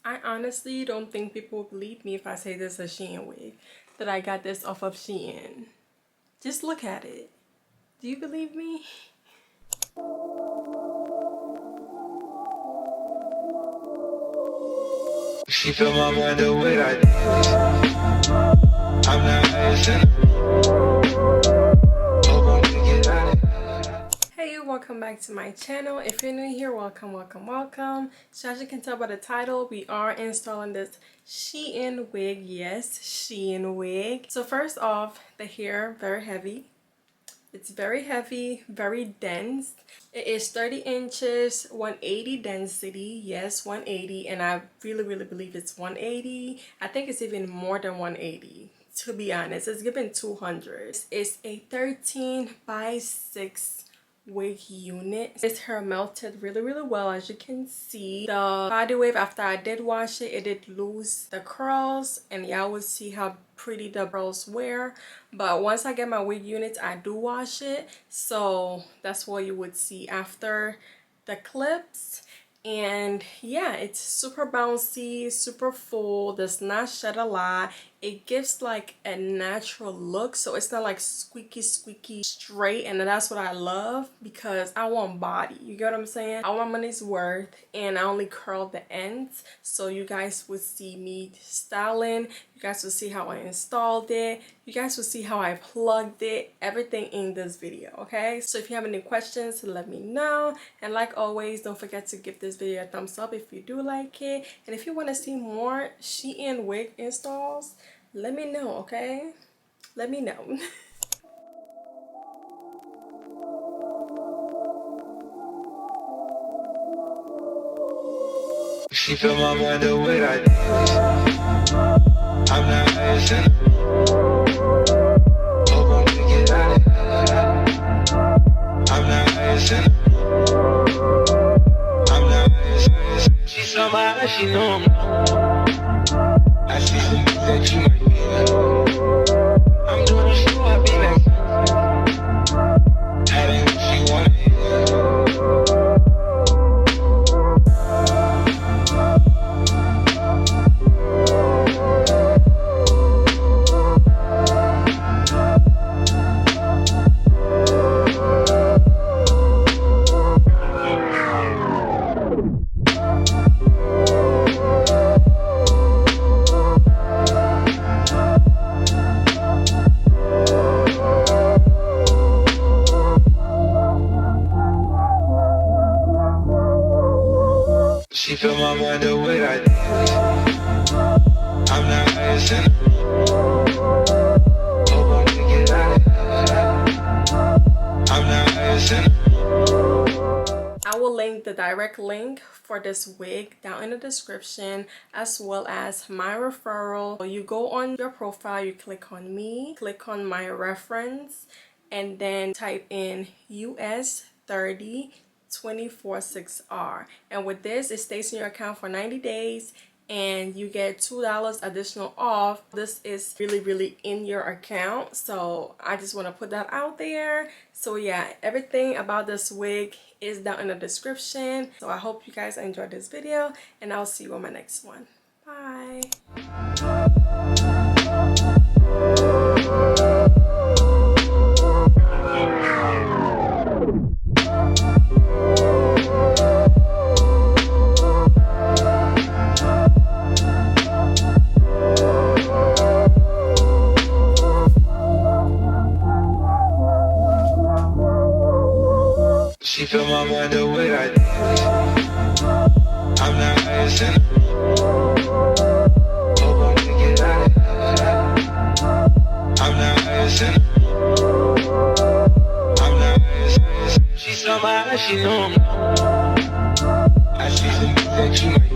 I honestly don't think people will believe me if I say this is a Shein wig, that I got this off of Shein. Just look at it. Do you believe me? She fill my mind up with ideas. I'm not asking. Hope I'm gonna get out of here. Hey, welcome back to my channel. If you're new here, welcome. So as you can tell by the title, we are installing this Shein wig. Yes, Shein wig. So first off, the hair, very heavy. It's very heavy, very dense. It is 30 inches, 180 density. Yes, 180. And I really believe it's 180. I think it's even more than 180. To be honest, it's given 200. It's a 13 by 6 wig unit. This hair melted really well, as you can see. The body wave, after I did wash it, it did lose the curls, and y'all will see how pretty the curls were. But once I get my wig unit, I do wash it, so that's what you would see after the clips. And yeah, it's super bouncy, super full, does not shed a lot. It gives like a natural look, so it's not like squeaky straight, and that's what I love, because I want body, you get what I'm saying? I want money's worth, and I only curl the ends, so you guys would see me styling, you guys will see how I installed it, you guys will see how I plugged it, everything in this video, okay? So if you have any questions, let me know, and like always, don't forget to give this video a thumbs up if you do like it, and if you want to see more Shein wig installs, let me know, okay? Let me know. She fill my mind up with ideas. I'm not asking. Hope I'm gonna get out of here. I'm not asking. I'm not asking. She's somebody she know. I see some things that you might be like. I'm doing the show, I be like. That ain't what she wanted. She fill my mind up with ideas. I'm not asking. Hope I'm gonna get out of here. I'm not asking. I will link the direct link for this wig down in the description, as well as my referral. So you go on your profile, you click on me, click on my reference, and then type in US 30 246R, and with this, it stays in your account for 90 days and you get $2 additional off. This is really in your account, so I just want to put that out there. So yeah, everything about this wig is down in the description. So I hope you guys enjoyed this video, and I'll see you on my next one. Bye. She fill my mind up with ideas. I'm not asking. Hope I'm gonna get out of here. I'm not asking. I'm not asking. She's somebody she know. I see some things that you might